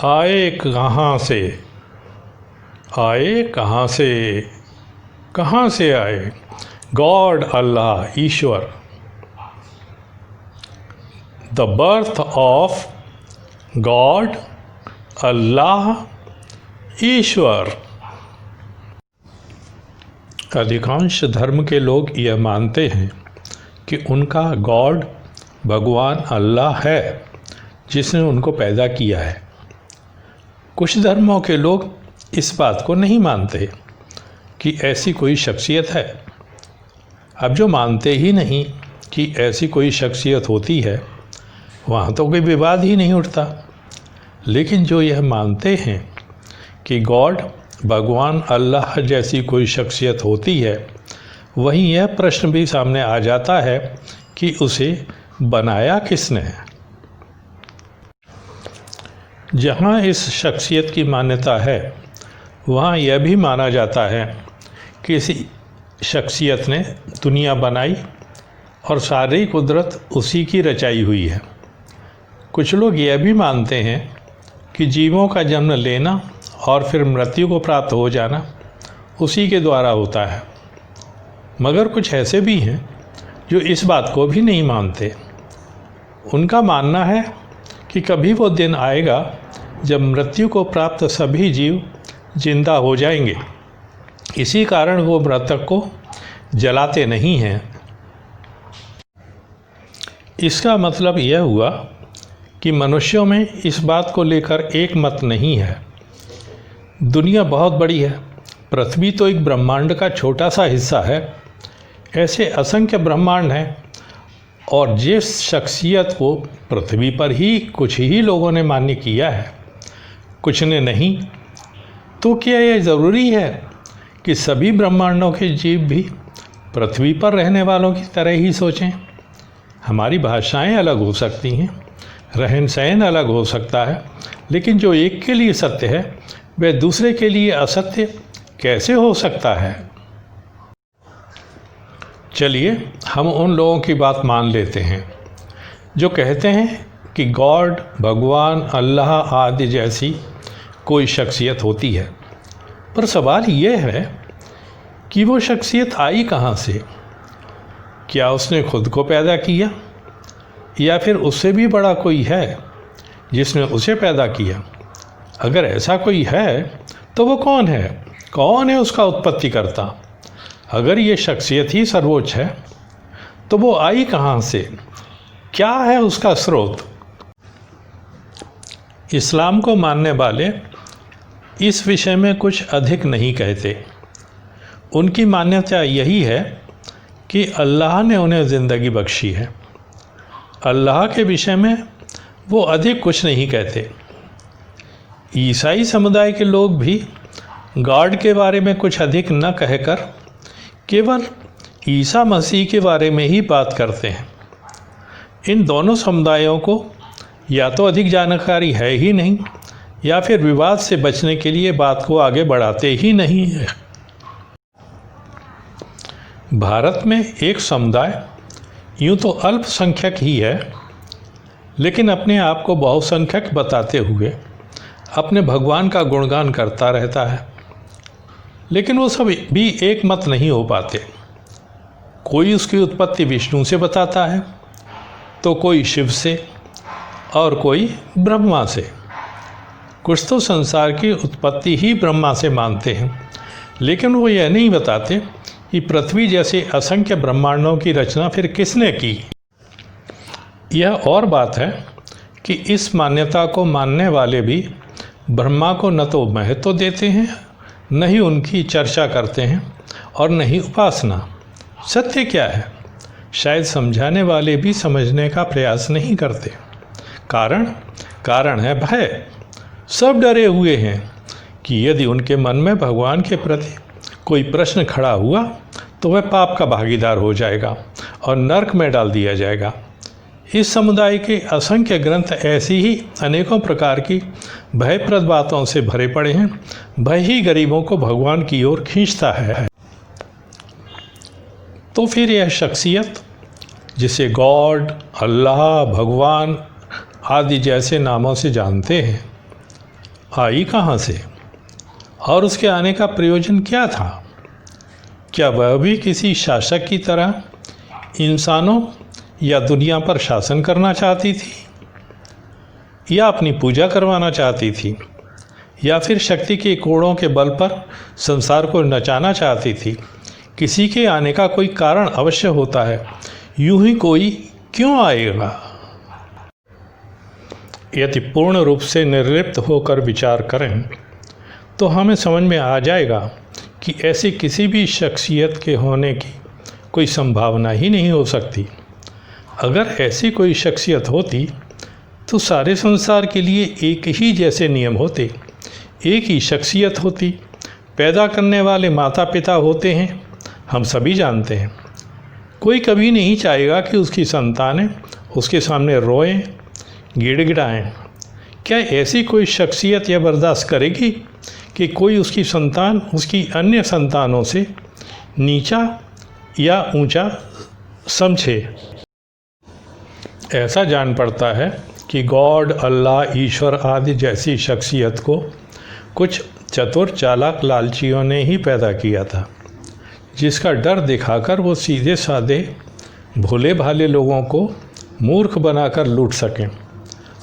आए कहाँ से, आए कहाँ से, कहाँ से आए? गॉड, अल्लाह, ईश्वर। The birth of God, Allah, ईश्वर। अधिकांश धर्म के लोग यह मानते हैं कि उनका गॉड भगवान अल्लाह है जिसने उनको पैदा किया है। कुछ धर्मों के लोग इस बात को नहीं मानते कि ऐसी कोई शख्सियत है। अब जो मानते ही नहीं कि ऐसी कोई शख्सियत होती है, वहाँ तो कोई विवाद ही नहीं उठता। लेकिन जो यह मानते हैं कि गॉड भगवान अल्लाह जैसी कोई शख्सियत होती है, वहीं यह प्रश्न भी सामने आ जाता है कि उसे बनाया किसने है। जहाँ इस शख्सियत की मान्यता है, वहाँ यह भी माना जाता है कि इसी शख्सियत ने दुनिया बनाई और सारी कुदरत उसी की रचाई हुई है। कुछ लोग यह भी मानते हैं कि जीवों का जन्म लेना और फिर मृत्यु को प्राप्त हो जाना उसी के द्वारा होता है। मगर कुछ ऐसे भी हैं जो इस बात को भी नहीं मानते। उनका मानना है कि कभी वो दिन आएगा जब मृत्यु को प्राप्त सभी जीव जिंदा हो जाएंगे। इसी कारण वो मृतक को जलाते नहीं हैं। इसका मतलब यह हुआ कि मनुष्यों में इस बात को लेकर एक मत नहीं है। दुनिया बहुत बड़ी है, पृथ्वी तो एक ब्रह्मांड का छोटा सा हिस्सा है। ऐसे असंख्य ब्रह्मांड हैं और जिस शख्सियत को पृथ्वी पर ही कुछ ही लोगों ने मान्य किया है, कुछ ने नहीं, तो क्या यह ज़रूरी है कि सभी ब्रह्मांडों के जीव भी पृथ्वी पर रहने वालों की तरह ही सोचें? हमारी भाषाएं अलग हो सकती हैं, रहन सहन अलग हो सकता है, लेकिन जो एक के लिए सत्य है वह दूसरे के लिए असत्य कैसे हो सकता है? चलिए हम उन लोगों की बात मान लेते हैं जो कहते हैं कि गॉड भगवान अल्लाह आदि जैसी कोई शख्सियत होती है। पर सवाल यह है कि वो शख्सियत आई कहाँ से? क्या उसने खुद को पैदा किया या फिर उससे भी बड़ा कोई है जिसने उसे पैदा किया? अगर ऐसा कोई है तो वो कौन है? कौन है उसका उत्पत्ति करता? अगर ये शख्सियत ही सर्वोच्च है तो वो आई कहाँ से? क्या है उसका स्रोत? इस्लाम को मानने वाले इस विषय में कुछ अधिक नहीं कहते। उनकी मान्यता यही है कि अल्लाह ने उन्हें ज़िंदगी बख्शी है। अल्लाह के विषय में वो अधिक कुछ नहीं कहते। ईसाई समुदाय के लोग भी गॉड के बारे में कुछ अधिक न कहकर केवल ईसा मसीह के बारे में ही बात करते हैं। इन दोनों समुदायों को या तो अधिक जानकारी है ही नहीं या फिर विवाद से बचने के लिए बात को आगे बढ़ाते ही नहीं है। भारत में एक समुदाय यूँ तो अल्पसंख्यक ही है, लेकिन अपने आप को बहुसंख्यक बताते हुए अपने भगवान का गुणगान करता रहता है। लेकिन वो सब भी एक मत नहीं हो पाते। कोई उसकी उत्पत्ति विष्णु से बताता है, तो कोई शिव से और कोई ब्रह्मा से। कुछ तो संसार की उत्पत्ति ही ब्रह्मा से मानते हैं, लेकिन वो यह नहीं बताते कि पृथ्वी जैसे असंख्य ब्रह्मांडों की रचना फिर किसने की। यह और बात है कि इस मान्यता को मानने वाले भी ब्रह्मा को न तो महत्व देते हैं, न ही उनकी चर्चा करते हैं और न ही उपासना। सत्य क्या है, शायद समझाने वाले भी समझने का प्रयास नहीं करते। कारण है भय। सब डरे हुए हैं कि यदि उनके मन में भगवान के प्रति कोई प्रश्न खड़ा हुआ तो वह पाप का भागीदार हो जाएगा और नरक में डाल दिया जाएगा। इस समुदाय के असंख्य ग्रंथ ऐसी ही अनेकों प्रकार की भयप्रद बातों से भरे पड़े हैं। भय ही गरीबों को भगवान की ओर खींचता है। तो फिर यह शख्सियत जिसे गॉड, अल्लाह, भगवान आदि जैसे नामों से जानते हैं, आई कहाँ से और उसके आने का प्रयोजन क्या था? क्या वह भी किसी शासक की तरह इंसानों या दुनिया पर शासन करना चाहती थी, या अपनी पूजा करवाना चाहती थी, या फिर शक्ति के कोड़ों के बल पर संसार को नचाना चाहती थी? किसी के आने का कोई कारण अवश्य होता है, यूं ही कोई क्यों आएगा? यदि पूर्ण रूप से निर्लिप्त होकर विचार करें तो हमें समझ में आ जाएगा कि ऐसी किसी भी शख्सियत के होने की कोई संभावना ही नहीं हो सकती। अगर ऐसी कोई शख्सियत होती तो सारे संसार के लिए एक ही जैसे नियम होते, एक ही शख्सियत होती। पैदा करने वाले माता पिता होते हैं, हम सभी जानते हैं। कोई कभी नहीं चाहेगा कि उसकी संतानें उसके सामने रोएं, गिड़गिड़ाएं। क्या ऐसी कोई शख्सियत यह बर्दाश्त करेगी कि कोई उसकी संतान उसकी अन्य संतानों से नीचा या ऊंचा समझे? ऐसा जान पड़ता है कि गॉड, अल्लाह, ईश्वर आदि जैसी शख्सियत को कुछ चतुर चालाक लालचियों ने ही पैदा किया था, जिसका डर दिखाकर वो सीधे साधे भोले भाले लोगों को मूर्ख बनाकर लूट सकें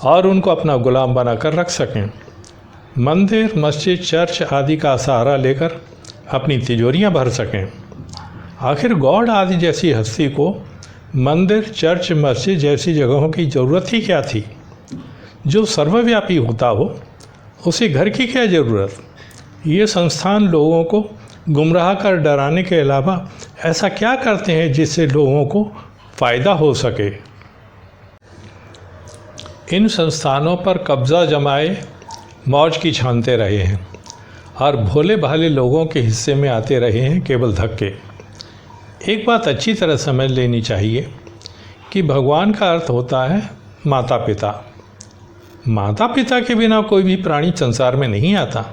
और उनको अपना गुलाम बनाकर रख सकें। मंदिर, मस्जिद, चर्च आदि का सहारा लेकर अपनी तिजोरियां भर सकें। आखिर गॉड आदि जैसी हस्ती को मंदिर, चर्च, मस्जिद जैसी जगहों की ज़रूरत ही क्या थी? जो सर्वव्यापी होता हो उसे घर की क्या ज़रूरत? ये संस्थान लोगों को गुमराह कर डराने के अलावा ऐसा क्या करते हैं जिससे लोगों को फ़ायदा हो सके? इन संस्थानों पर कब्ज़ा जमाए मौज की छानते रहे हैं और भोले भाले लोगों के हिस्से में आते रहे हैं केवल धक्के। एक बात अच्छी तरह समझ लेनी चाहिए कि भगवान का अर्थ होता है माता पिता। माता पिता के बिना कोई भी प्राणी संसार में नहीं आता।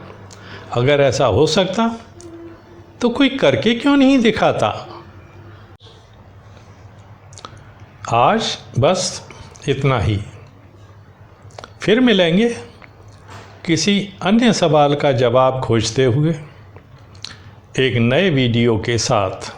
अगर ऐसा हो सकता तो कोई करके क्यों नहीं दिखाता? आज बस इतना ही। फिर मिलेंगे किसी अन्य सवाल का जवाब खोजते हुए एक नए वीडियो के साथ।